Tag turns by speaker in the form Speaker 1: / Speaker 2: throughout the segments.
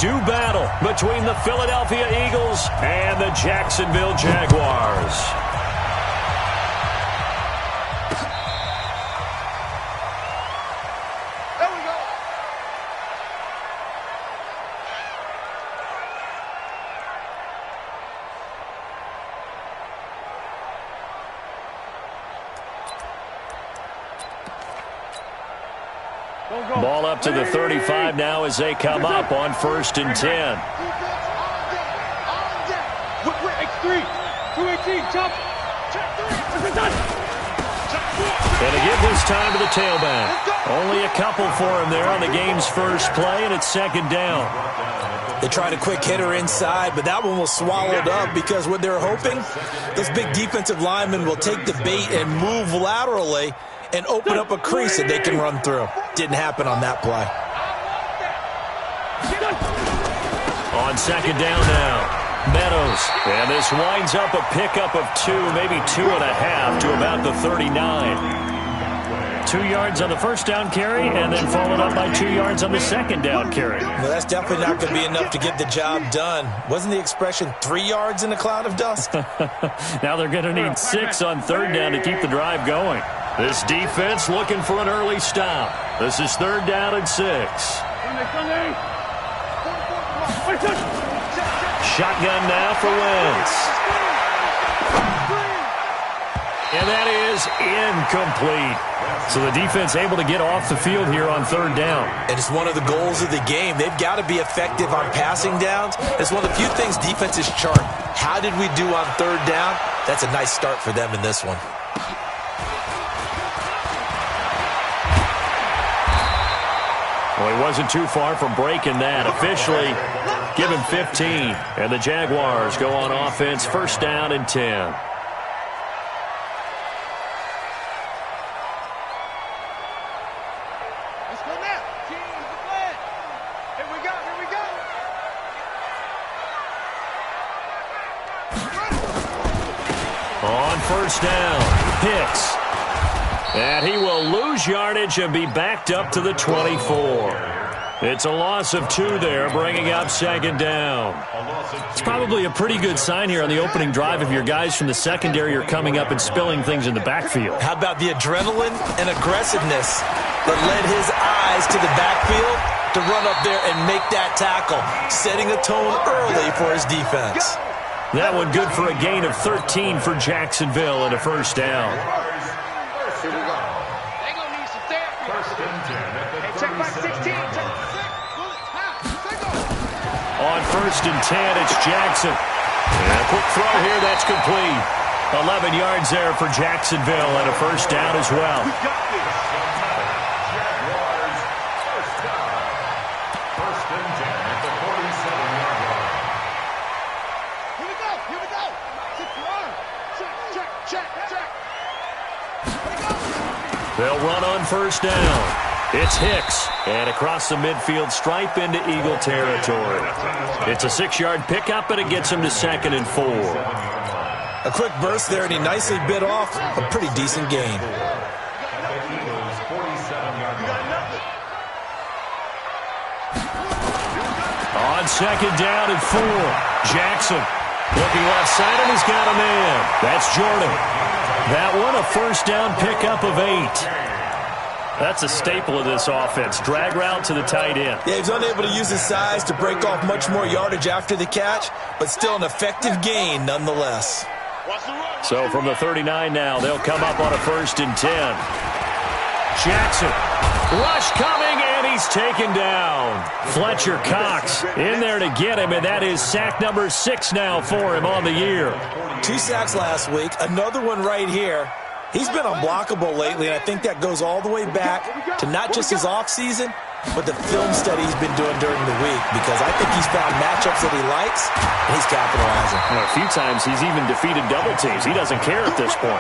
Speaker 1: do battle between the Philadelphia Eagles and the Jacksonville Jaguars. Ball up to the 35 now as they come up on 1st and 10. And to give this time to the tailback. Only a couple for him there on the game's first play, and it's 2nd down.
Speaker 2: They tried a quick hitter inside, but that one was swallowed up because what they're hoping, those big defensive linemen will take the bait and move laterally and open up a crease that they can run through. Didn't happen on that play.
Speaker 1: On 2nd down now, Meadows. And this winds up a pickup of 2, maybe 2.5 to about the 39. 2 yards on the first down carry, and then followed up by 2 yards on the 2nd down carry.
Speaker 2: Well, that's definitely not going to be enough to get the job done. Wasn't the expression 3 yards in a cloud of dust?
Speaker 1: Now they're going to need 6 on 3rd down to keep the drive going. This defense looking for an early stop. This is 3rd down and 6. Shotgun now for Wentz. And that is incomplete. So the defense able to get off the field here on 3rd down.
Speaker 2: And it's one of the goals of the game. They've got to be effective on passing downs. It's one of the few things defenses chart. How did we do on 3rd down? That's a nice start for them in this one.
Speaker 1: Well, he wasn't too far from breaking that. Officially, give him 15. And the Jaguars go on offense, 1st down and 10. On 1st down, Hicks. And he will lose yardage and be backed up to the 24. It's a loss of 2 there, bringing up 2nd down. It's probably a pretty good sign here on the opening drive if your guys from the secondary are coming up and spilling things in the backfield.
Speaker 2: How about the adrenaline and aggressiveness that led his eyes to the backfield to run up there and make that tackle, setting a tone early for his defense.
Speaker 1: That one good for a gain of 13 for Jacksonville and a 1st down.
Speaker 3: Here we go. They gonna need some therapy. 1st and 10 at the 36.
Speaker 1: On 1st and 10, it's Jackson. And a quick throw here, that's complete. 11 yards there for Jacksonville and a 1st down as well.
Speaker 3: We got this. Jaguars, 1st down. 1st and 10 at the 47-yard line. Here we go. Here we go. Check.
Speaker 1: They'll run on 1st down. It's Hicks, and across the midfield stripe into Eagle territory. It's a 6-yard pickup, and it gets him to 2nd and 4.
Speaker 2: A quick burst there, and he nicely bit off a pretty decent gain.
Speaker 1: On 2nd down and 4, Jackson looking left side, and he's got a man. That's Jordan. That one, a 1st down pickup of 8. That's a staple of this offense. Drag route to the tight end.
Speaker 2: Yeah, he's unable to use his size to break off much more yardage after the catch, but still an effective gain nonetheless.
Speaker 1: So from the 39 now, they'll come up on a 1st and 10. Jackson, rush coming, and he's taken down. Fletcher Cox in there to get him, and that is sack number 6 now for him on the year.
Speaker 2: 2 sacks last week, another one right here. He's been unblockable lately, and I think that goes all the way back to not just his offseason, but the film study he's been doing during the week, because I think he's found matchups that he likes, and he's capitalizing.
Speaker 1: And a few times he's even defeated double teams. He doesn't care at this point.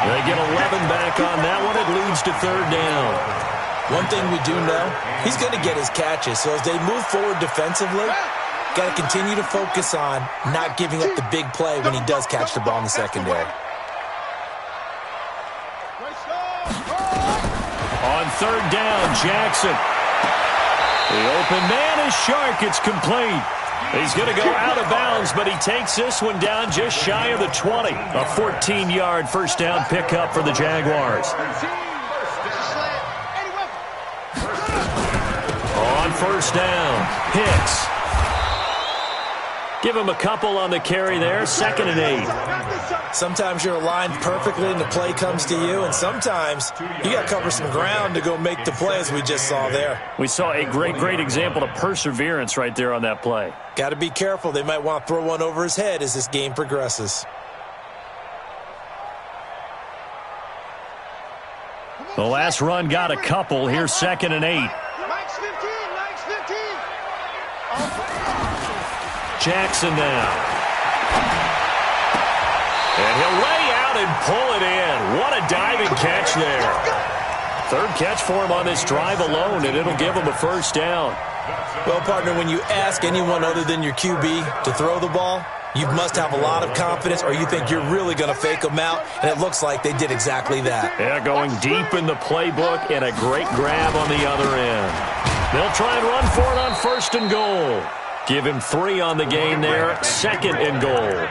Speaker 1: They get 11 back on that one. It leads to 3rd down.
Speaker 2: One thing we do know, he's going to get his catches, so as they move forward defensively, got to continue to focus on not giving up the big play when he does catch the ball in the secondary.
Speaker 1: On 3rd down, Jackson. The open man is Shark. It's complete. He's going to go out of bounds, but he takes this one down just shy of the 20. A 14-yard first down pickup for the Jaguars. On first down, Hicks. Give him a couple on the carry there, 2nd and 8.
Speaker 2: Sometimes you're aligned perfectly and the play comes to you, and sometimes you got to cover some ground to go make the play, as we just saw there.
Speaker 1: We saw a great example of perseverance right there on that play.
Speaker 2: Got to be careful. They might want to throw one over his head as this game progresses.
Speaker 1: The last run got a couple. Here's 2nd and 8.
Speaker 4: Mike's 15.
Speaker 1: Jackson now. And he'll lay out and pull it in. What a diving catch there. 3rd catch for him on this drive alone, and it'll give him a first down.
Speaker 2: Well, partner, when you ask anyone other than your QB to throw the ball, you must have a lot of confidence, or you think you're really going to fake them out, and it looks like they did exactly that.
Speaker 1: Yeah, going deep in the playbook and a great grab on the other end. They'll try and run for it on 1st and goal. Give him 3 on the game there, 2nd and goal.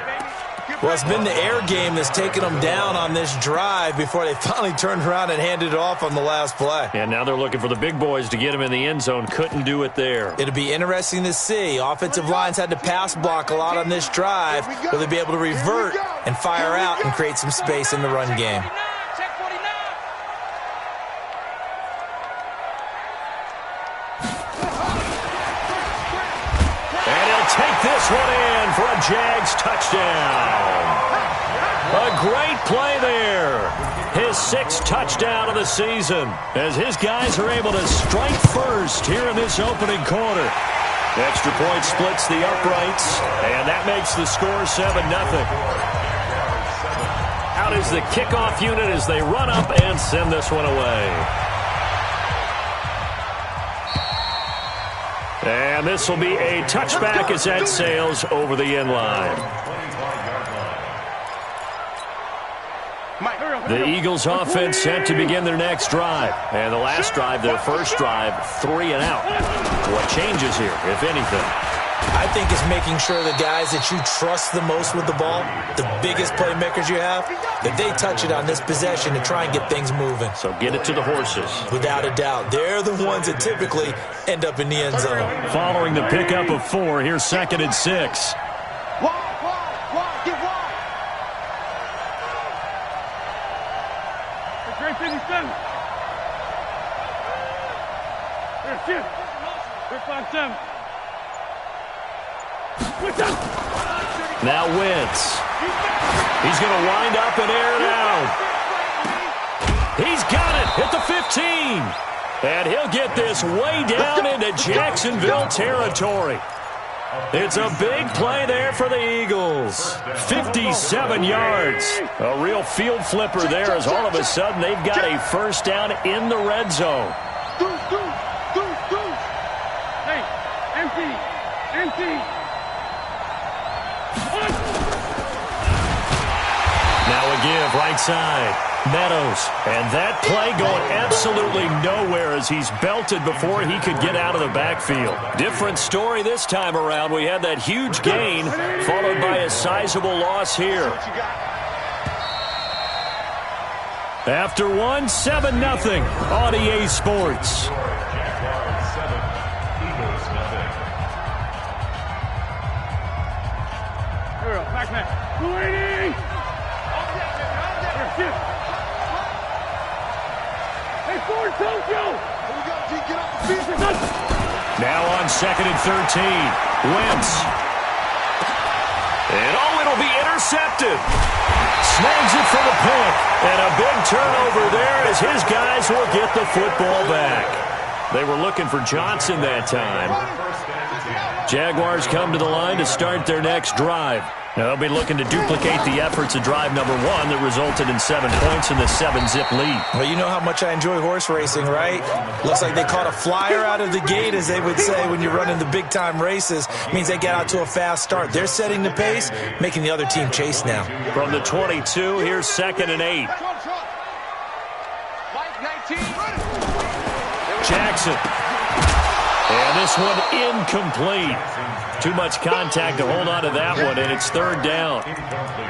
Speaker 2: Well, it's been the air game that's taken them down on this drive before they finally turned around and handed it off on the last play.
Speaker 1: And now they're looking for the big boys to get him in the end zone. Couldn't do it there.
Speaker 2: It'll be interesting to see. Offensive lines had to pass block a lot on this drive. Will they be able to revert and fire out and create some space in the run game?
Speaker 1: Take this one in for a Jags touchdown. A great play there. His 6th touchdown of the season as his guys are able to strike first here in this opening quarter. Extra point splits the uprights, and that makes the score 7-0. Out is the kickoff unit as they run up and send this one away. And this will be a touchback as that sails over the end line. The Eagles offense set to begin their next drive. And the last drive, their first drive, 3 and out. What changes here, if anything?
Speaker 2: I think it's making sure the guys that you trust the most with the ball, the biggest playmakers you have, that they touch it on this possession to try and get things moving.
Speaker 1: So get it to the horses.
Speaker 2: Without a doubt. They're the ones that typically end up in the end zone.
Speaker 1: Following the pickup of 4, here's 2nd and 6.
Speaker 4: Wide, get wide. It's 357. Here, shift. 357.
Speaker 1: Now Wentz. He's going to wind up and air it out. He's got it at the 15. And he'll get this way down into Jacksonville territory. It's a big play there for the Eagles. 57 yards. A real field flipper there as all of a sudden they've got a first down in the red zone.
Speaker 4: Hey, empty.
Speaker 1: Now a give right side. Meadows. And that play going absolutely nowhere as he's belted before he could get out of the backfield. Different story this time around. We had that huge gain followed by a sizable loss here. After 1, 7-0 on EA Sports. Now on 2nd and 13. Wentz. And it'll be intercepted. Snags it for the pick. And a big turnover there as his guys will get the football back. They were looking for Johnson that time. Jaguars come to the line to start their next drive. Now they'll be looking to duplicate the efforts of drive number 1 that resulted in 7 points in the 7-zip lead.
Speaker 2: Well, you know how much I enjoy horse racing, right? Looks like they caught a flyer out of the gate, as they would say when you're running the big-time races. Means they get out to a fast start. They're setting the pace, making the other team chase now.
Speaker 1: From the 22, here's 2nd and 8. Jackson. And this one incomplete. Too much contact to hold on to that one, and it's third down.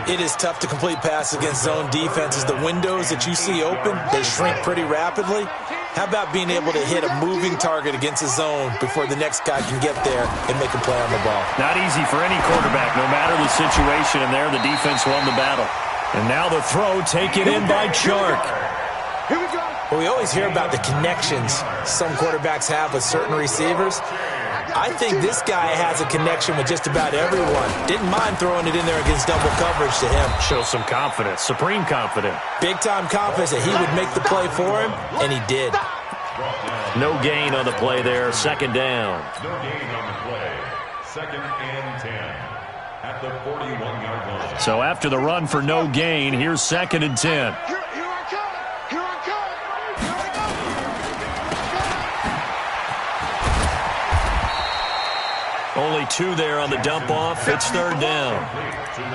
Speaker 2: It is tough to complete passes against zone defenses. The windows that you see open, they shrink pretty rapidly. How about being able to hit a moving target against a zone before the next guy can get there and make a play on the ball?
Speaker 1: Not easy for any quarterback, no matter the situation, and there the defense won the battle. And now the throw taken in by Chark.
Speaker 4: Here we go.
Speaker 2: Well, we always hear about the connections some quarterbacks have with certain receivers. I think this guy has a connection with just about everyone. Didn't mind throwing it in there against double coverage to him.
Speaker 1: Shows some confidence, supreme confidence.
Speaker 2: Big-time confidence that he would make the play for him, and he did.
Speaker 1: No gain on the play there, second down.
Speaker 3: No gain on the play. 2nd and 10 at the 41-yard line.
Speaker 1: So after the run for no gain, here's 2nd and 10.
Speaker 4: Here I come. Here I come. Here I go.
Speaker 1: Only 2 there on the dump-off. It's third down.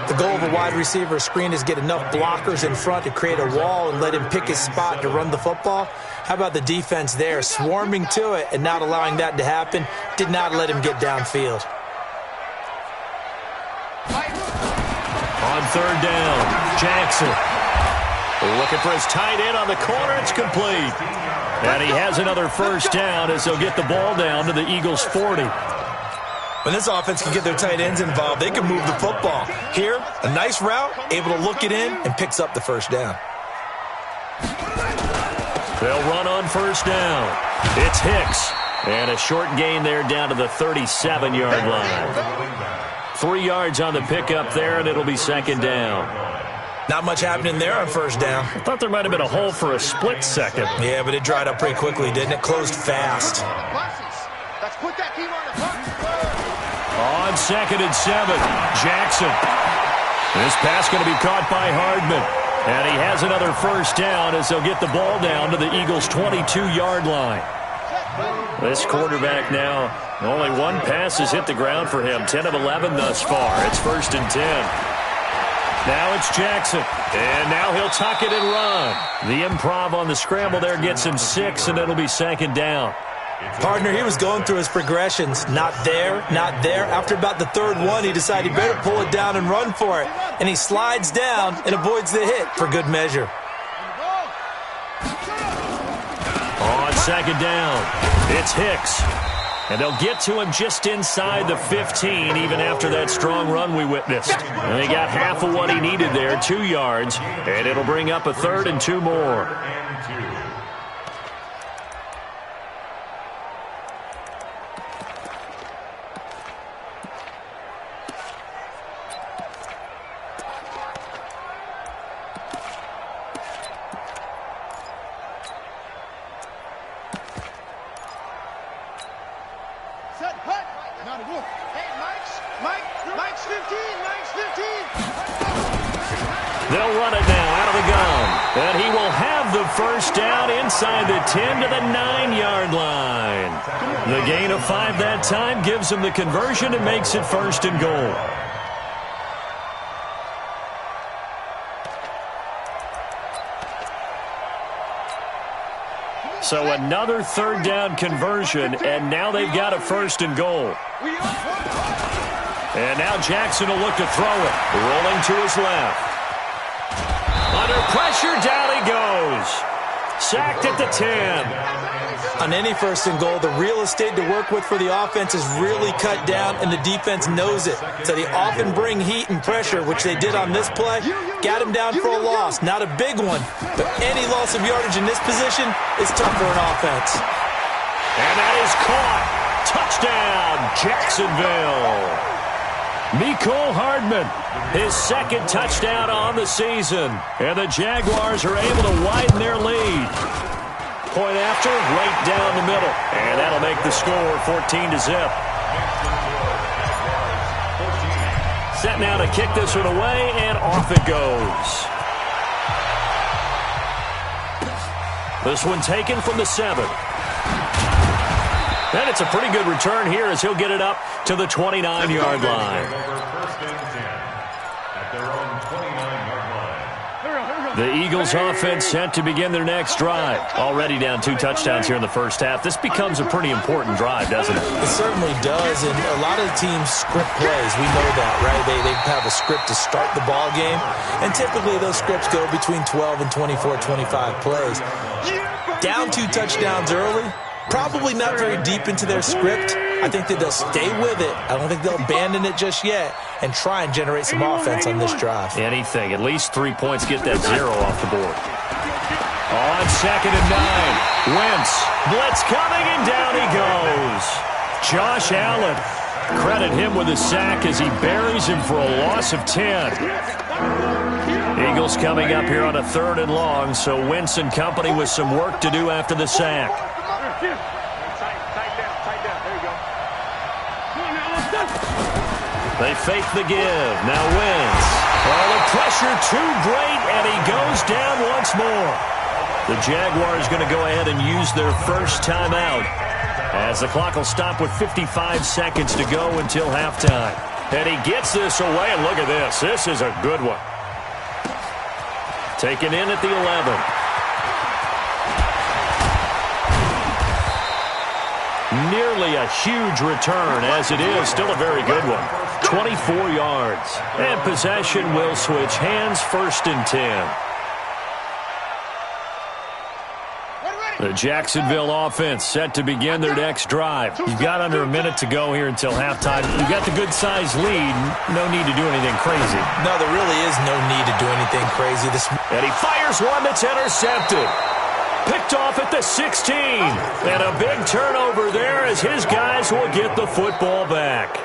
Speaker 2: The goal of a wide receiver screen is get enough blockers in front to create a wall and let him pick his spot to run the football. How about the defense there, swarming to it and not allowing that to happen? Did not let him get downfield.
Speaker 1: On third down, Jackson. Looking for his tight end on the corner. It's complete. And he has another first down as they'll get the ball down to the Eagles' 40.
Speaker 2: When this offense can get their tight ends involved, they can move the football. Here, a nice route, able to look it in, and picks up the first down.
Speaker 1: They'll run on first down. It's Hicks. And a short gain there down to the 37-yard line. 3 yards on the pickup there, and it'll be second down.
Speaker 2: Not much happening there on first down.
Speaker 1: I thought there might have been a hole for a split second.
Speaker 2: Yeah, but it dried up pretty quickly, didn't it? Closed fast.
Speaker 4: Let's put that team on the front.
Speaker 1: On 2nd and 7, Jackson. This pass going to be caught by Hardman. And he has another first down as they'll get the ball down to the Eagles' 22-yard line. This quarterback now, only 1 pass has hit the ground for him. 10 of 11 thus far. It's 1st and 10. Now it's Jackson. And now he'll tuck it and run. The improv on the scramble there gets him 6, and it'll be second down.
Speaker 2: Partner, he was going through his progressions. Not there, not there. After about the third one, he decided he better pull it down and run for it. And he slides down and avoids the hit for good measure.
Speaker 1: On second down, it's Hicks. And they'll get to him just inside the 15, even after that strong run we witnessed. And he got half of what he needed there, 2 yards. And it'll bring up a 3rd and 2 more. They'll run it now out of the gun. And he will have the first down inside the 10 to the 9-yard line. The gain of 5 that time gives him the conversion and makes it 1st and goal. So another 3rd down conversion, and now they've got a 1st and goal. And now Jackson will look to throw it. Rolling to his left. Under pressure, down he goes. Sacked at the 10.
Speaker 2: On any 1st and goal, the real estate to work with for the offense is really cut down, and the defense knows it. So they often bring heat and pressure, which they did on this play. Got him down for a loss. Not a big one, but any loss of yardage in this position is tough for an offense.
Speaker 1: And that is caught. Touchdown, Jacksonville. Mecole Hardman, his 2nd touchdown on the season. And the Jaguars are able to widen their lead. Point after, right down the middle. And that'll make the score 14-0. Set now to kick this one away, and off it goes. This one taken from the 7. And it's a pretty good return here as he'll get it up to the 29-yard line. The Eagles offense set to begin their next drive. Already down 2 touchdowns here in the first half. This becomes a pretty important drive, doesn't it?
Speaker 2: It certainly does, and a lot of teams script plays. We know that, right? They have a script to start the ball game, and typically those scripts go between 12 and 24, 25 plays. Down 2 touchdowns early, probably not very deep into their script. I think that they'll stay with it. I don't think they'll abandon it just yet and try and generate some offense on this drive.
Speaker 1: Anything. At least 3 points. Get that 0 off the board. On 2nd and 9. Wentz. Blitz coming, and down he goes. Josh Allen. Credit him with a sack as he buries him for a loss of 10. Eagles coming up here on a 3rd and long, so Wentz and company with some work to do after the sack. They fake the give. Now Wentz. Oh, the pressure too great, and he goes down once more. The Jaguars going to go ahead and use their first timeout as the clock will stop with 55 seconds to go until halftime. And he gets this away, and look at this. This is a good one. Taken in at the 11. Nearly a huge return, as it is still a very good one. 24 yards. And possession will switch hands, 1st and 10. The Jacksonville offense set to begin their next drive. You've got under a minute to go here until halftime. You've got the good-sized lead. No need to do anything crazy.
Speaker 2: No, there really is no need to do anything crazy.
Speaker 1: And he fires one that's intercepted. Picked off at the 16. And a big turnover there as his guys will get the football back.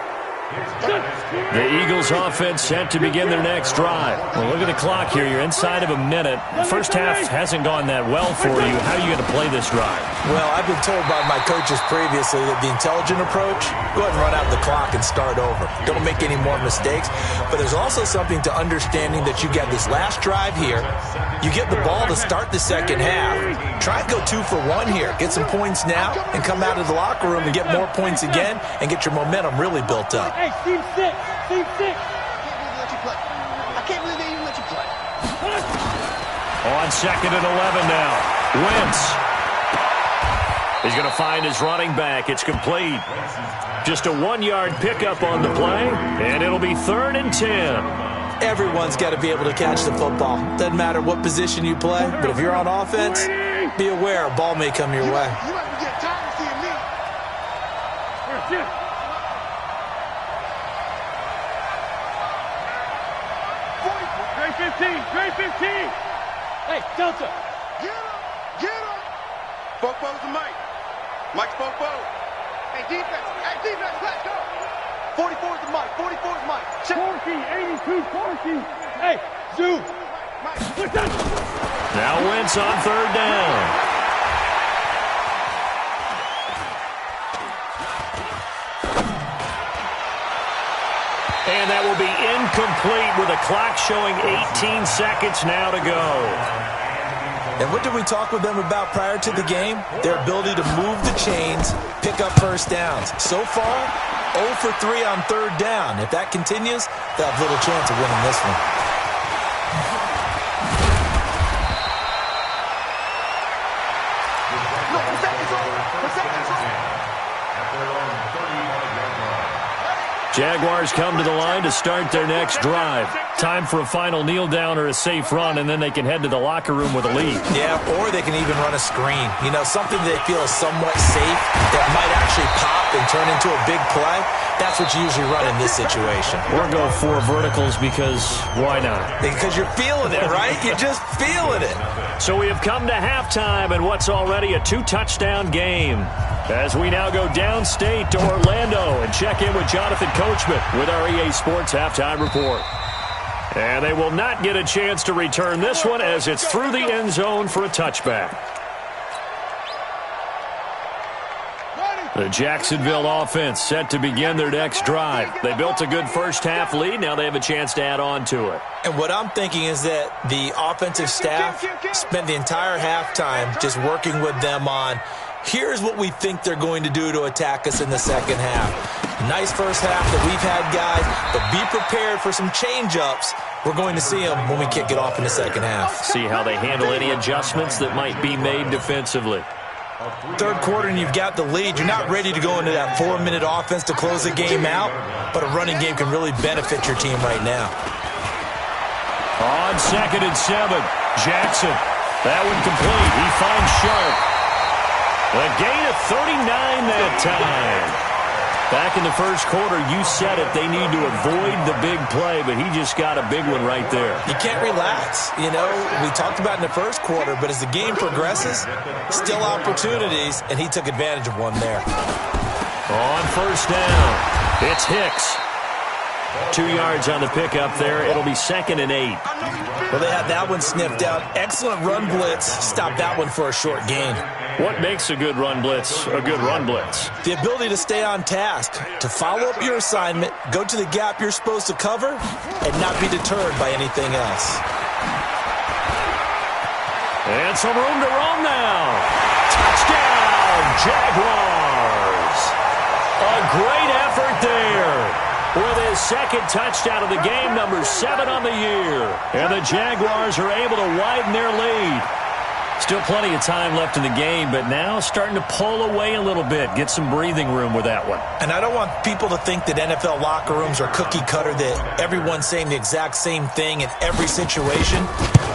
Speaker 1: The Eagles offense set to begin their next drive. Well, look at the clock here. You're inside of a minute. The first half hasn't gone that well for you. How are you going to play this drive?
Speaker 2: Well, I've been told by my coaches previously that the intelligent approach, go ahead and run out the clock and start over. Don't make any more mistakes. But there's also something to understanding that you get this last drive here. You get the ball to start the second half. Try and go 2 for 1 here. Get some points now and come out of the locker room and get more points again and get your momentum really built up.
Speaker 4: Hey, team 6. Team 6. I can't believe they even let you play.
Speaker 1: On 2nd and 11 now. Wentz. He's going to find his running back. It's complete. Just a 1-yard pickup on the play, and it'll be 3rd and 10.
Speaker 2: Everyone's got to be able to catch the football. Doesn't matter what position you play, but if you're on offense, be aware a ball may come your way.
Speaker 4: You might be getting tired of seeing me. Grade 15. Grade 15. Hey, Delta. Get him. Get him. Foco's the Mike. Mike's Foco. Hey, defense. Hey, defense. Let's go. 44 is the Mike. 44 is Mike. Corky. 82. Corky. Hey, Zoo. Mike.
Speaker 1: Now Wentz on 3rd down. And that will be incomplete with a clock showing 18 seconds now to go.
Speaker 2: And what did we talk with them about prior to the game? Their ability to move the chains, pick up first downs. So far, 0 for 3 on 3rd down. If that continues, they'll have little chance of winning this one.
Speaker 1: Jaguars come to the line to start their next drive. Time for a final kneel down or a safe run, and then they can head to the locker room with a lead.
Speaker 2: Yeah, or they can even run a screen. You know, something they feel is somewhat safe that might actually pop and turn into a big play. That's what you usually run in this situation.
Speaker 1: Or go 4 verticals because why not?
Speaker 2: Because you're feeling it, right? You're just feeling it.
Speaker 1: So we have come to halftime in what's already a 2-touchdown game. As we now go downstate to Orlando and check in with Jonathan Coachman with our EA Sports Halftime Report. And they will not get a chance to return this one as it's through the end zone for a touchback. The Jacksonville offense set to begin their next drive. They built a good first half lead. Now they have a chance to add on to it.
Speaker 2: And what I'm thinking is that the offensive staff spent the entire halftime just working with them on, here's what we think they're going to do to attack us in the second half. Nice first half that we've had, guys, but be prepared for some change-ups We're going to see them when we kick it off in the second half.
Speaker 1: See how they handle any adjustments that might be made defensively.
Speaker 2: Third quarter and you've got the lead. You're not ready to go into that 4-minute offense to close the game out, but a running game can really benefit your team right now.
Speaker 1: On 2nd and 7, Jackson. That one complete. He finds Sharp. A gain of 39 that time. Back in the first quarter, you said it, they need to avoid the big play, but he just got a big one right there.
Speaker 2: You can't relax. You know, we talked about in the first quarter, but as the game progresses, still opportunities, and he took advantage of one there.
Speaker 1: On first down, it's Hicks. 2 yards on the pickup there. It'll be 2nd and 8.
Speaker 2: Well, they had that one sniffed out. Excellent run blitz. Stop that one for a short gain.
Speaker 1: What makes a good run blitz a good run blitz?
Speaker 2: The ability to stay on task, to follow up your assignment, go to the gap you're supposed to cover, and not be deterred by anything else.
Speaker 1: And some room to roam now. Touchdown, Jaguars. A great effort there. With his second touchdown of the game, number 7 on the year. And the Jaguars are able to widen their lead. Still plenty of time left in the game, but now starting to pull away a little bit, get some breathing room with that one.
Speaker 2: And I don't want people to think that NFL locker rooms are cookie cutter, that everyone's saying the exact same thing in every situation.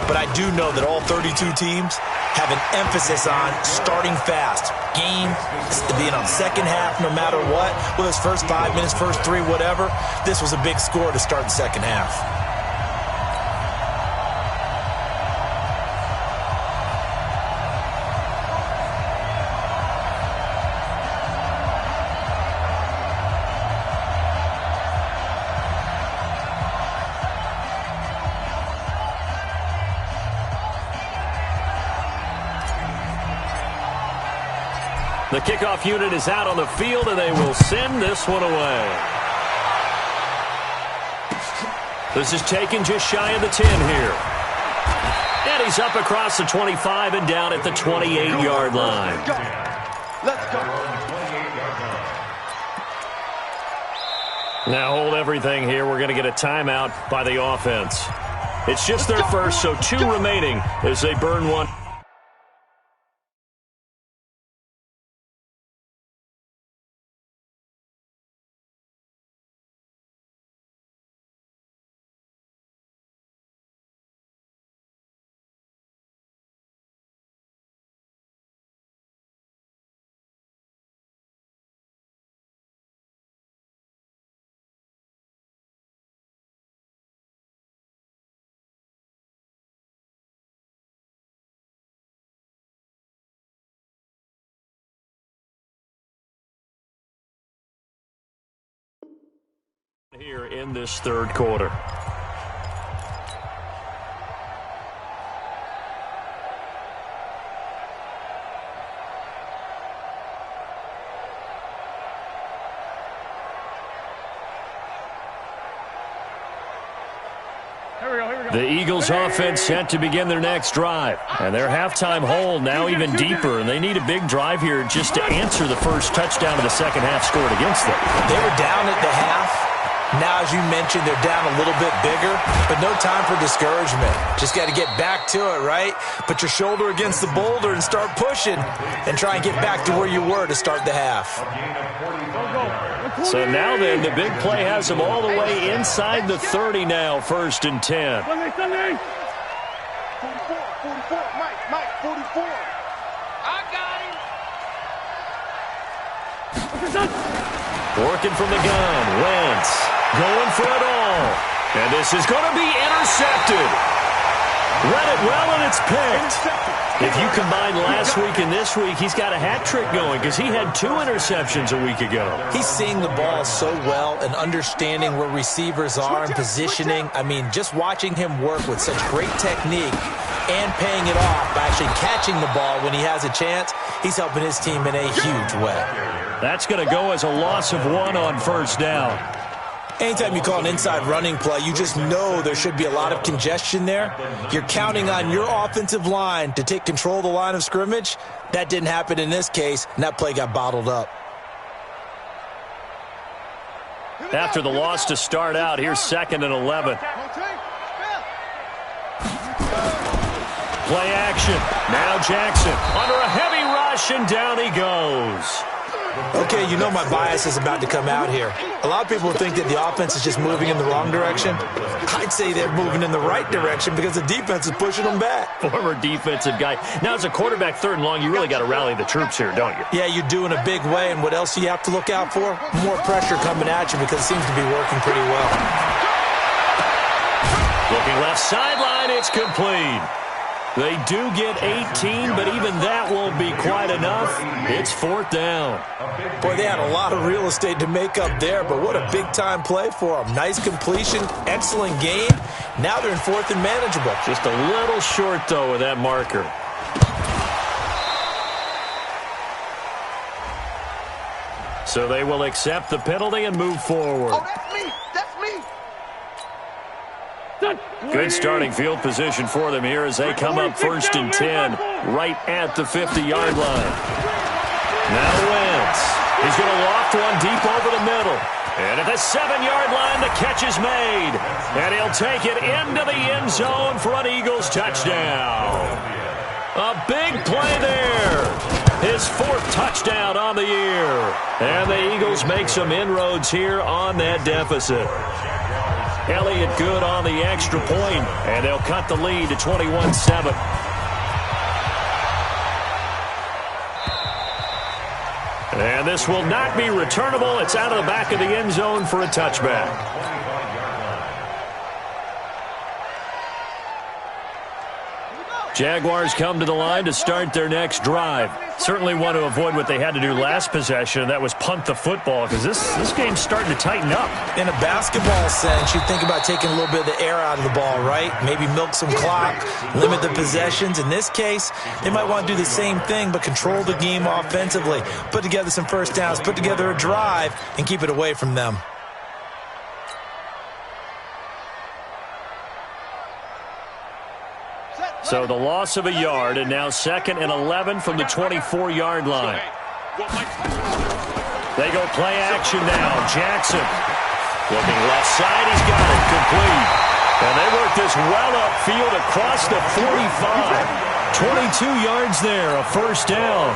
Speaker 2: But I do know that all 32 teams have an emphasis on starting fast. Game being on second half no matter what. Whether it's first 5 minutes, first 3, whatever. This was a big score to start the second half.
Speaker 1: The kickoff unit is out on the field, and they will send this one away. This is taken just shy of the 10 here. And he's up across the 25 and down at the 28-yard line.
Speaker 4: Let's go.
Speaker 1: Now hold everything here. We're going to get a timeout by the offense. It's just their first, so 2 remaining as they burn one. Here in this third quarter. The Eagles offense set to begin their next drive. And their halftime hole now even deeper. And they need a big drive here just to answer the first touchdown of the second half scored against them.
Speaker 2: They were down at the half. Now, as you mentioned, they're down a little bit bigger, but no time for discouragement. Just got to get back to it, right? Put your shoulder against the boulder and start pushing and try and get back to where you were to start the half.
Speaker 1: So now then, the big play has them all the way inside the 30 now, 1st and 10.
Speaker 4: 44, Mike, 44. I got him.
Speaker 1: Working from the gun, Wentz going for it all. And this is going to be intercepted. Read it well, and it's picked. If you combine last week and this week, he's got a hat trick going because he had 2 interceptions a week ago.
Speaker 2: He's seeing the ball so well and understanding where receivers are and positioning. I mean, just watching him work with such great technique and paying it off by actually catching the ball when he has a chance, he's helping his team in a huge way.
Speaker 1: That's going to go as a loss of 1 on 1st down.
Speaker 2: Anytime you call an inside running play, you just know there should be a lot of congestion there. You're counting on your offensive line to take control of the line of scrimmage. That didn't happen in this case, and that play got bottled up.
Speaker 1: After the loss to start out, here's 2nd and 11. play action. Now Jackson under a heavy rush, and down he goes.
Speaker 2: Okay, you know my bias is about to come out here. A lot of people think that the offense is just moving in the wrong direction. I'd say they're moving in the right direction because the defense is pushing them back.
Speaker 1: Former defensive guy. Now, as a quarterback, 3rd and long, you really got to rally the troops here, don't you?
Speaker 2: Yeah, you do in a big way, and what else do you have to look out for? More pressure coming at you because it seems to be working pretty well.
Speaker 1: Looking left sideline, it's complete. They do get 18, but even that won't be quite enough. It's 4th down.
Speaker 2: Boy, they had a lot of real estate to make up there, but what a big-time play for them. Nice completion, excellent game. Now they're in 4th and manageable.
Speaker 1: Just a little short, though, with that marker. So they will accept the penalty and move forward.
Speaker 4: Oh, that's me. That's me.
Speaker 1: Good starting field position for them here as they come up 1st and 10 right at the 50-yard line. Now Wentz. He's going to loft one deep over the middle. And at the 7-yard line, the catch is made. And he'll take it into the end zone for an Eagles touchdown. A big play there. His 4th touchdown on the year. And the Eagles make some inroads here on that deficit. Elliott good on the extra point, and they'll cut the lead to 21-7. And this will not be returnable. It's out of the back of the end zone for a touchback. Jaguars come to the line to start their next drive. Certainly want to avoid what they had to do last possession. That was punt the football because this game's starting to tighten up.
Speaker 2: In a basketball sense, you think about taking a little bit of the air out of the ball, right? Maybe milk some clock, limit the possessions. In this case, they might want to do the same thing but control the game offensively. Put together some first downs, put together a drive, and keep it away from them.
Speaker 1: So the loss of a yard, and now 2nd and 11 from the 24-yard line. They go play action now. Jackson looking left side. He's got it complete. And they work this well upfield across the 45. 22 yards there, a 1st down.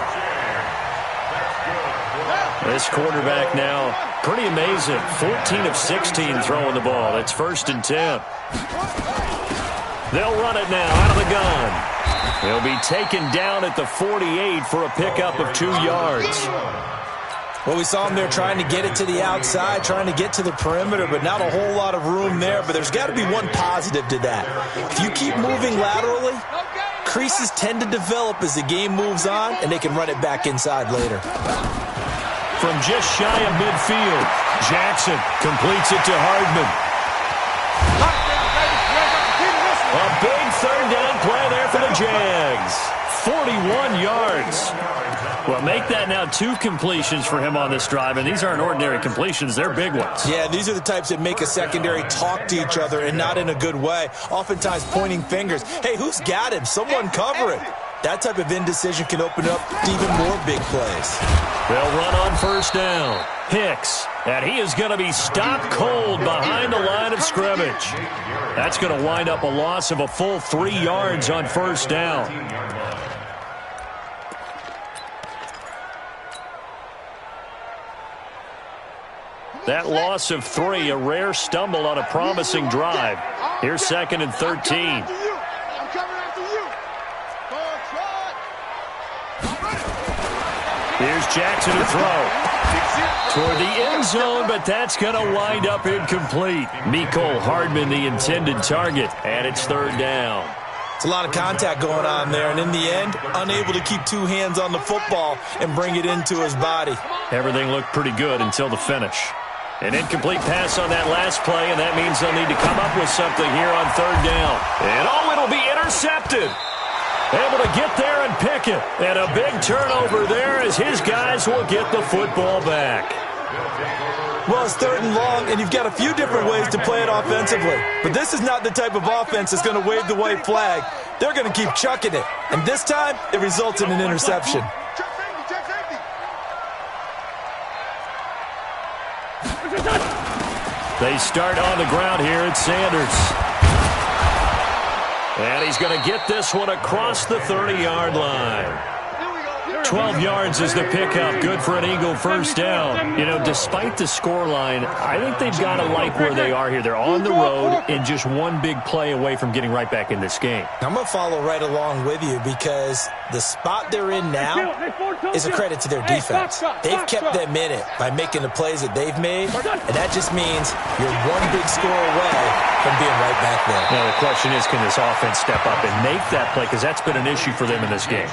Speaker 1: This quarterback now pretty amazing. 14 of 16 throwing the ball. It's 1st and 10. They'll run it now out of the gun. He'll be taken down at the 48 for a pickup of 2 yards.
Speaker 2: Well, we saw him there trying to get it to the outside, trying to get to the perimeter, but not a whole lot of room there. But there's got to be one positive to that. If you keep moving laterally, creases tend to develop as the game moves on, and they can run it back inside later.
Speaker 1: From just shy of midfield, Jackson completes it to Hardman. A big 3rd down play there for the Jags. 41 yards. Well, make that now 2 completions for him on this drive, and these aren't ordinary completions. They're big ones.
Speaker 2: Yeah, these are the types that make a secondary talk to each other and not in a good way. Oftentimes pointing fingers. Hey, who's got him? Someone cover it. That type of indecision can open up to even more big plays.
Speaker 1: They'll run on 1st down. Hicks, and he is going to be stopped cold behind the line of scrimmage. That's going to wind up a loss of a full 3 yards on 1st down. That loss of 3, a rare stumble on a promising drive. Here's 2nd and 13. Here's Jackson to throw. Toward the end zone, but that's going to wind up incomplete. Mecole Hardman, the intended target, and it's 3rd down.
Speaker 2: It's a lot of contact going on there, and in the end, unable to keep 2 hands on the football and bring it into his body.
Speaker 1: Everything looked pretty good until the finish. An incomplete pass on that last play, and that means they'll need to come up with something here on 3rd down. And it'll be intercepted. Able to get there and pick it. And a big turnover there as his guys will get the football back.
Speaker 2: Well, it's 3rd and long, and you've got a few different ways to play it offensively. But this is not the type of offense that's going to wave the white flag. They're going to keep chucking it. And this time, it results in an interception.
Speaker 1: They start on the ground here at Sanders. And he's going to get this one across the 30-yard line. 12 yards is the pickup. Good for an Eagle first down. You know, despite the scoreline, I think they've got to like where they are here. They're on the road and just one big play away from getting right back in this game.
Speaker 2: I'm going to follow right along with you because the spot they're in now is a credit to their defense. They've kept them in it by making the plays that they've made, and that just means you're one big score away from being right back there.
Speaker 1: Now, the question is, can this offense step up and make that play? Because that's been an issue for them in this game.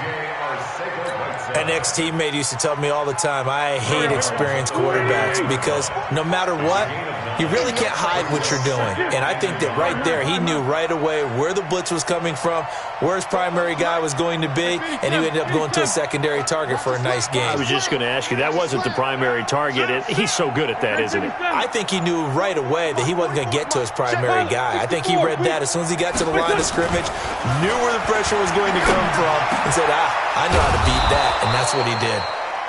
Speaker 2: An ex-teammate used to tell me all the time, I hate experienced quarterbacks because no matter what, you really can't hide what you're doing. And I think that right there, he knew right away where the blitz was coming from, where his primary guy was going to be, and he ended up going to a secondary target for a nice game.
Speaker 1: I was just going to ask you, that wasn't the primary target. He's so good at that, isn't he?
Speaker 2: I think he knew right away that he wasn't going to get to his primary guy. I think he read that as soon as he got to the line of scrimmage, knew where the pressure was going to come from, and said, I know how to beat that. And that's what he did.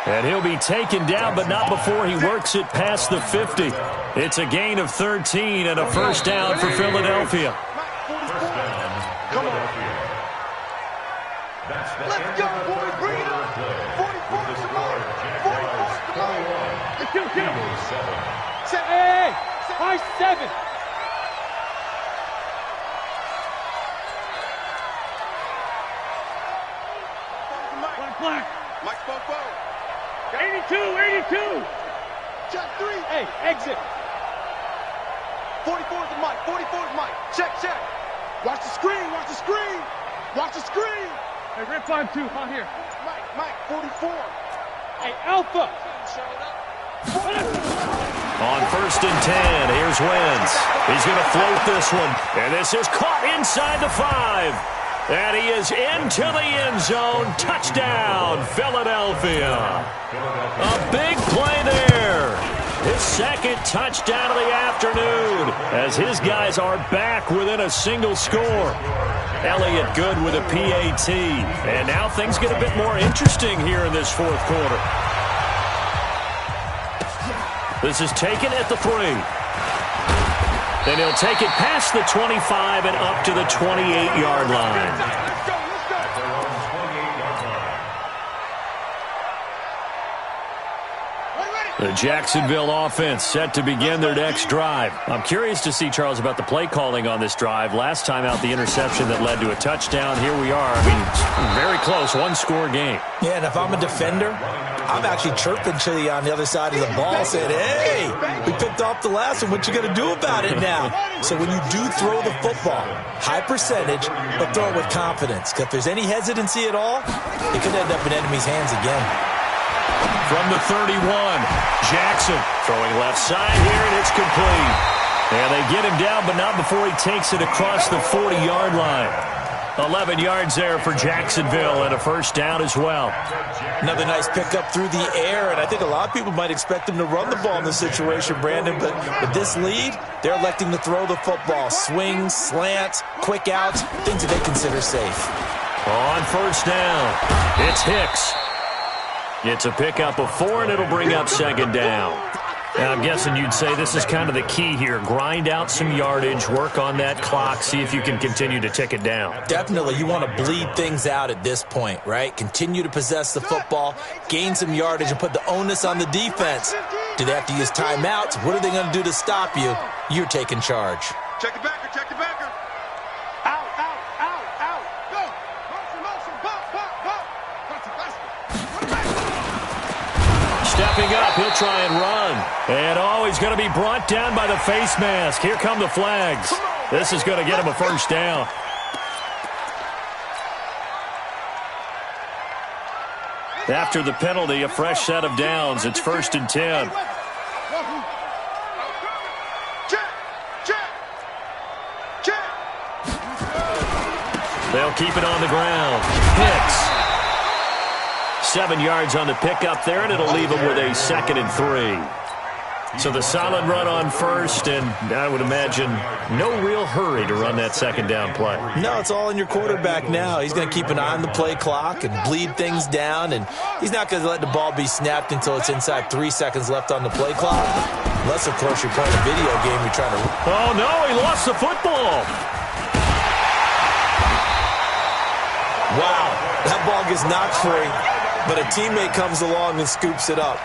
Speaker 1: And he'll be taken down, but not before he works it past the 50. It's a gain of 13 and a first down for Philadelphia.
Speaker 4: Come on. Let's go, boys. Bring it up. 44 to Mark. 44 to Mark. Kill. Hey. High 7. Black. Mike Popo. 82. Check 3. Hey, exit. 44 is Mike. 44 is Mike. Check. Watch the screen. Hey, rip 5-2. On here. Mike, 44. Hey, Alpha.
Speaker 1: On 1st and 10, here's Wentz. He's going to float this one. And this is caught inside the 5. And he is into the end zone. Touchdown, Philadelphia. A big play there. His second touchdown of the afternoon as his guys are back within a single score. Elliott good with a PAT. And now things get a bit more interesting here in this fourth quarter. This is taken at the 3. Then he'll take it past the 25 and up to the 28-yard line. The Jacksonville offense set to begin their next drive. I'm curious to see, Charles, about the play calling on this drive. Last time out, the interception that led to a touchdown. Here we are. I mean, very close, one-score game.
Speaker 2: Yeah, and if I'm a defender, I'm actually chirping to you on the other side of the ball, saying, hey, we picked off the last one. What you going to do about it now? So when you do throw the football, high percentage, but throw it with confidence. Because if there's any hesitancy at all, it could end up in enemy's hands again.
Speaker 1: From the 31, Jackson throwing left side here, and it's complete. And they get him down, but not before he takes it across the 40-yard line. 11 yards there for Jacksonville, and a first down as well.
Speaker 2: Another nice pickup through the air, and I think a lot of people might expect them to run the ball in this situation, Brandon, but with this lead, they're electing to throw the football. Swings, slants, quick outs, things that they consider safe.
Speaker 1: On first down, it's Hicks. It's a pickup of 4, and it'll bring up second down. Now, I'm guessing you'd say this is kind of the key here. Grind out some yardage, work on that clock, see if you can continue to tick it down.
Speaker 2: Definitely. You want to bleed things out at this point, right? Continue to possess the football, gain some yardage, and put the onus on the defense. Do they have to use timeouts? What are they going to do to stop you? You're taking charge.
Speaker 4: Check the backer. Out. Go. Motion. Pop.
Speaker 1: Stepping up, he'll try and run. And he's going to be brought down by the face mask. Here come the flags. This is going to get him a first down. After the penalty, a fresh set of downs. It's 1st and 10.
Speaker 4: Check.
Speaker 1: They'll keep it on the ground. Hicks. 7 yards on the pickup there, and it'll leave him with a 2nd and 3. So the solid run on first, and I would imagine no real hurry to run that second down play.
Speaker 2: No, it's all in your quarterback now. He's going to keep an eye on the play clock and bleed things down, and he's not going to let the ball be snapped until it's inside 3 seconds left on the play clock. Unless, of course, you're playing a video game, you're trying to...
Speaker 1: Oh, no, he lost the football.
Speaker 2: Wow, that ball gets knocked free, but a teammate comes along and scoops it up.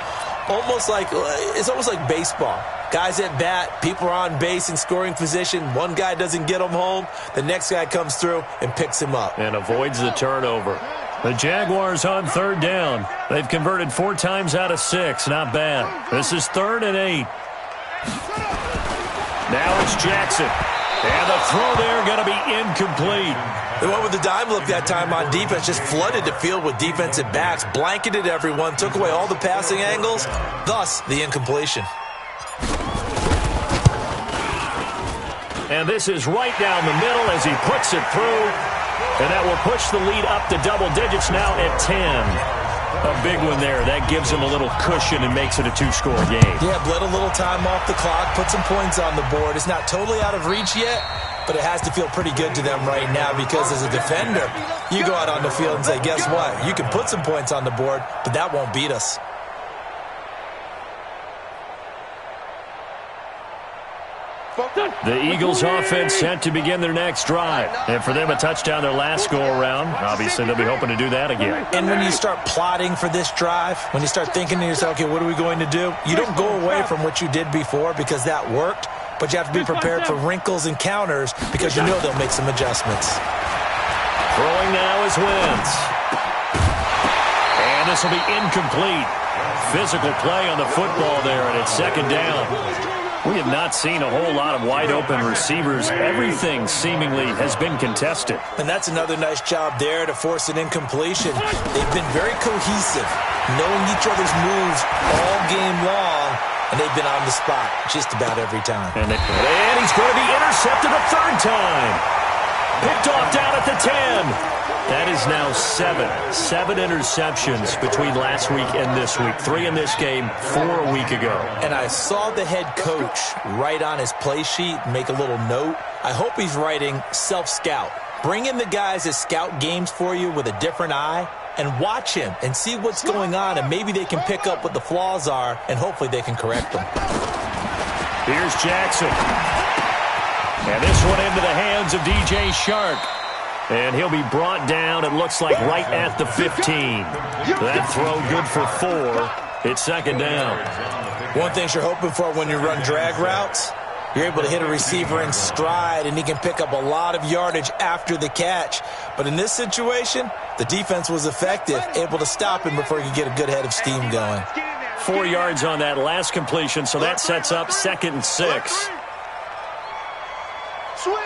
Speaker 2: It's almost like baseball. Guys at bat, people are on base in scoring position. One guy doesn't get him home. The next guy comes through and picks him up.
Speaker 1: And avoids the turnover. The Jaguars on third down. They've converted 4 times out of 6. Not bad. This is 3rd and 8. Now it's Jackson. And the throw there going to be incomplete.
Speaker 2: They went with the dime look that time on defense, just flooded the field with defensive backs, blanketed everyone, took away all the passing angles, thus the incompletion.
Speaker 1: And this is right down the middle as he puts it through. And that will push the lead up to double digits now at 10. A big one there. That gives him a little cushion and makes it a 2-score game.
Speaker 2: Yeah, bled a little time off the clock, put some points on the board. It's not totally out of reach yet, but it has to feel pretty good to them right now because as a defender, you go out on the field and say, guess what? You can put some points on the board, but that won't beat us.
Speaker 1: The Eagles offense set to begin their next drive. And for them, a touchdown their last go-around. Obviously, they'll be hoping to do that again.
Speaker 2: And when you start plotting for this drive, when you start thinking to yourself, okay, what are we going to do? You don't go away from what you did before because that worked, but you have to be prepared for wrinkles and counters because you know they'll make some adjustments.
Speaker 1: Throwing now is Wentz. And this will be incomplete. Physical play on the football there, and it's 2nd down. We have not seen a whole lot of wide-open receivers. Everything seemingly has been contested.
Speaker 2: And that's another nice job there to force an incompletion. They've been very cohesive, knowing each other's moves all game long, and they've been on the spot just about every time.
Speaker 1: And he's going to be intercepted a 3rd time. Picked off down at the 10. That is now 7 interceptions between last week and this week. 3 in this game, 4 a week ago.
Speaker 2: And I saw the head coach write on his play sheet, make a little note. I hope he's writing self-scout. Bring in the guys that scout games for you with a different eye and watch him and see what's going on, and maybe they can pick up what the flaws are, and hopefully they can correct them.
Speaker 1: Here's Jackson. And this one into the hands of DJ Shark. And he'll be brought down, it looks like, right at the 15. That throw good for 4. It's 2nd down.
Speaker 2: One thing you're hoping for when you run drag routes, you're able to hit a receiver in stride, and he can pick up a lot of yardage after the catch. But in this situation, the defense was effective, able to stop him before he could get a good head of steam going.
Speaker 1: 4 yards on that last completion, so that sets up 2nd and 6.
Speaker 4: Switch.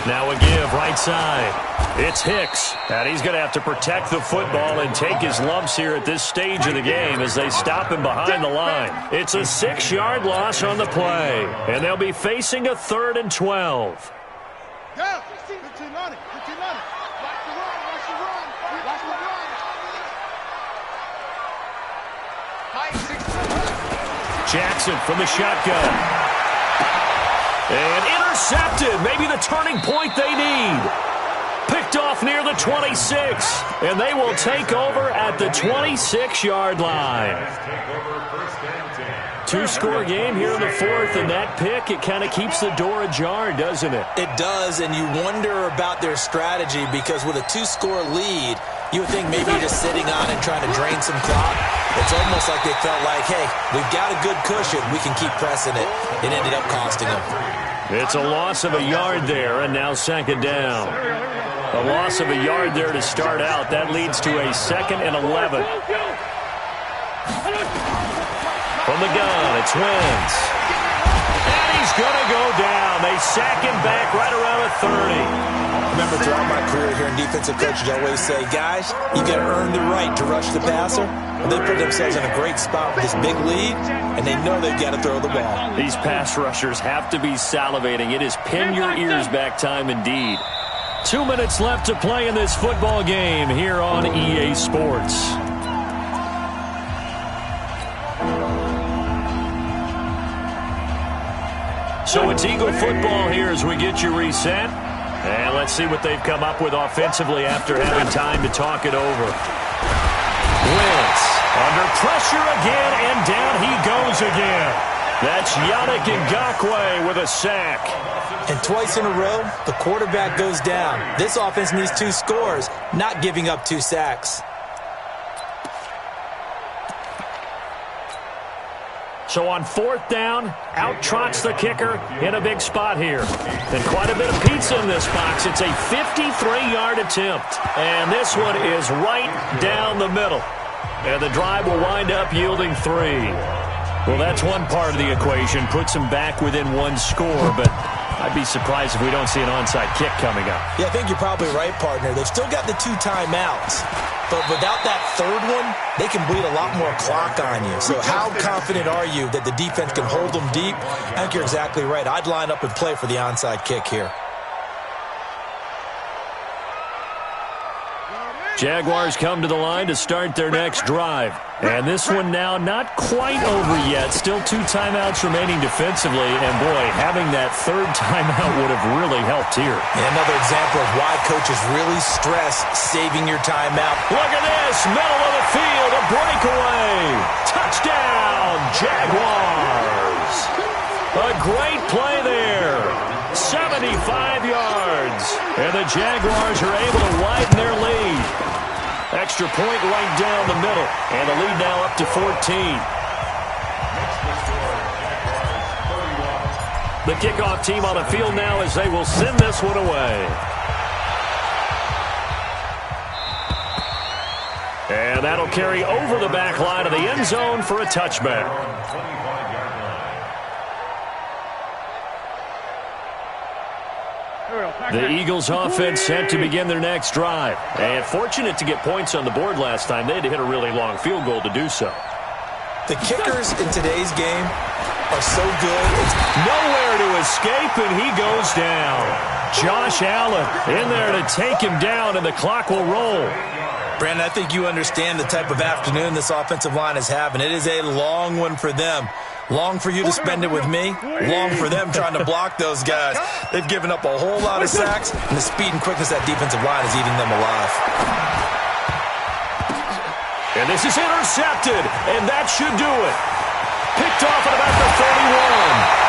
Speaker 1: Now a give right side. It's Hicks, and he's going to have to protect the football and take his lumps here at this stage of the game as they stop him behind the line. It's a 6-yard loss on the play, and they'll be facing a 3rd and 12. Jackson from the shotgun. And intercepted. Maybe the turning point they need. Picked off near the 26. And they will take over at the 26-yard line. 2-score game here in the 4th, and that pick, it kind of keeps the door ajar, doesn't it?
Speaker 2: It does, and you wonder about their strategy because with a 2-score lead, you would think maybe just sitting on and trying to drain some clock. It's almost like they felt like, hey, we've got a good cushion. We can keep pressing it. It ended up costing them.
Speaker 1: It's a loss of a yard there, and now 2nd down. A loss of a yard there to start out. That leads to a 2nd and 11. From the gun, it's Wentz. And he's going to go down. They sack him back right around the 30.
Speaker 2: Remember, throughout my career here in defensive coaches, I always say, guys, you got to earn the right to rush the passer. And they put themselves in a great spot with this big lead, and they know they've got to throw the ball.
Speaker 1: These pass rushers have to be salivating. It is pin your ears back time indeed. 2 minutes left to play in this football game here on EA Sports. So it's Eagle football here as we get you reset. And let's see what they've come up with offensively after having time to talk it over. Wentz under pressure again, and down he goes again. That's Yannick Ngakoue with a sack.
Speaker 2: And twice in a row, the quarterback goes down. This offense needs 2 scores, not giving up 2 sacks.
Speaker 1: So on 4th down, out trots the kicker in a big spot here. And quite a bit of pizza in this box. It's a 53-yard attempt. And this one is right down the middle. And the drive will wind up yielding 3. Well, that's one part of the equation. Puts them back within 1 score, but I'd be surprised if we don't see an onside kick coming up.
Speaker 2: Yeah, I think you're probably right, partner. They've still got the 2 timeouts. But without that 3rd one, they can bleed a lot more clock on you. So how confident are you that the defense can hold them deep? I think you're exactly right. I'd line up and play for the onside kick here.
Speaker 1: Jaguars come to the line to start their next drive. And this one now not quite over yet. Still 2 timeouts remaining defensively. And, boy, having that 3rd timeout would have really helped here.
Speaker 2: And another example of why coaches really stress saving your timeout.
Speaker 1: Look at this. Middle of the field. A breakaway. Touchdown, Jaguars. A great play there. 75 yards. And the Jaguars are able to widen their lead. Extra point right down the middle. And the lead now up to 14. The kickoff team on the field now as they will send this one away. And that'll carry over the back line of the end zone for a touchback. The Eagles offense set to begin their next drive. And fortunate to get points on the board last time. They had to hit a really long field goal to do so.
Speaker 2: The kickers in today's game are so good. It's
Speaker 1: nowhere to escape, and he goes down. Josh Allen in there to take him down, and the clock will roll.
Speaker 2: Brandon, I think you understand the type of afternoon this offensive line is having. It is a long one for them. Long for you to spend it with me. Long for them trying to block those guys. They've given up a whole lot of sacks, and the speed and quickness of that defensive line is eating them alive.
Speaker 1: And this is intercepted, and that should do it. Picked off at about the 31.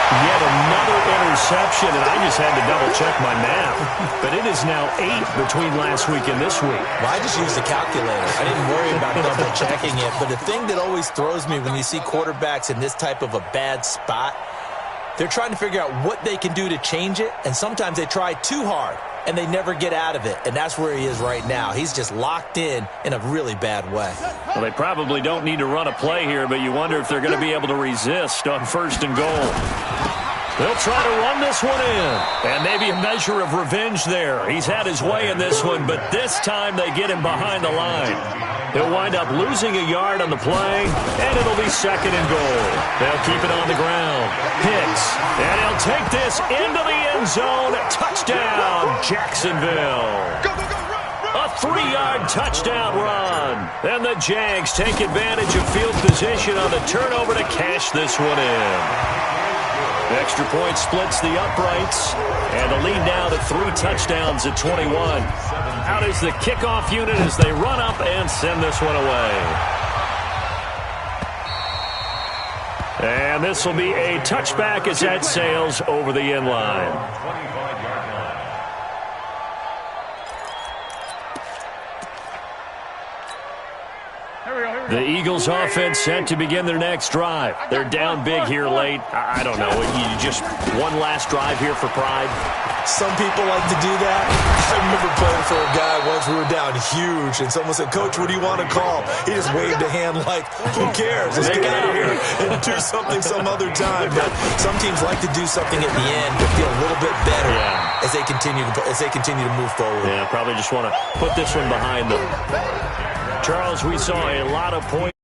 Speaker 1: Yet another interception, and I just had to double-check my math. But it is now 8 between last week and this week.
Speaker 2: Well, I just used a calculator. I didn't worry about double-checking it. But the thing that always throws me when you see quarterbacks in this type of a bad spot, they're trying to figure out what they can do to change it, and sometimes they try too hard, and they never get out of it. And that's where he is right now. He's just locked in a really bad way.
Speaker 1: Well, they probably don't need to run a play here, but you wonder if they're going to be able to resist on 1st and goal. They'll try to run this one in. And maybe a measure of revenge there. He's had his way in this one, but this time they get him behind the line. He'll wind up losing a yard on the play, and it'll be 2nd and goal. They'll keep it on the ground. Hicks, and he'll take this into the end zone. Touchdown, Jacksonville. A 3-yard touchdown run. And the Jags take advantage of field position on the turnover to cash this one in. Extra point splits the uprights, and the lead now to 3 touchdowns at 21. Out is the kickoff unit as they run up and send this one away. And this will be a touchback as that sails over the end line. The Eagles offense set to begin their next drive. They're down big here late. I don't know. You just one last drive here for pride.
Speaker 2: Some people like to do that. I remember playing for a guy once. We were down huge, and someone said, "Coach, what do you want to call?" He just waved a hand like, "Who cares? Let's get out of here and do something some other time." But some teams like to do something at the end to feel a little bit better as they continue to move forward.
Speaker 1: Yeah, probably just want to put this one behind them. Charles, we saw a lot of points.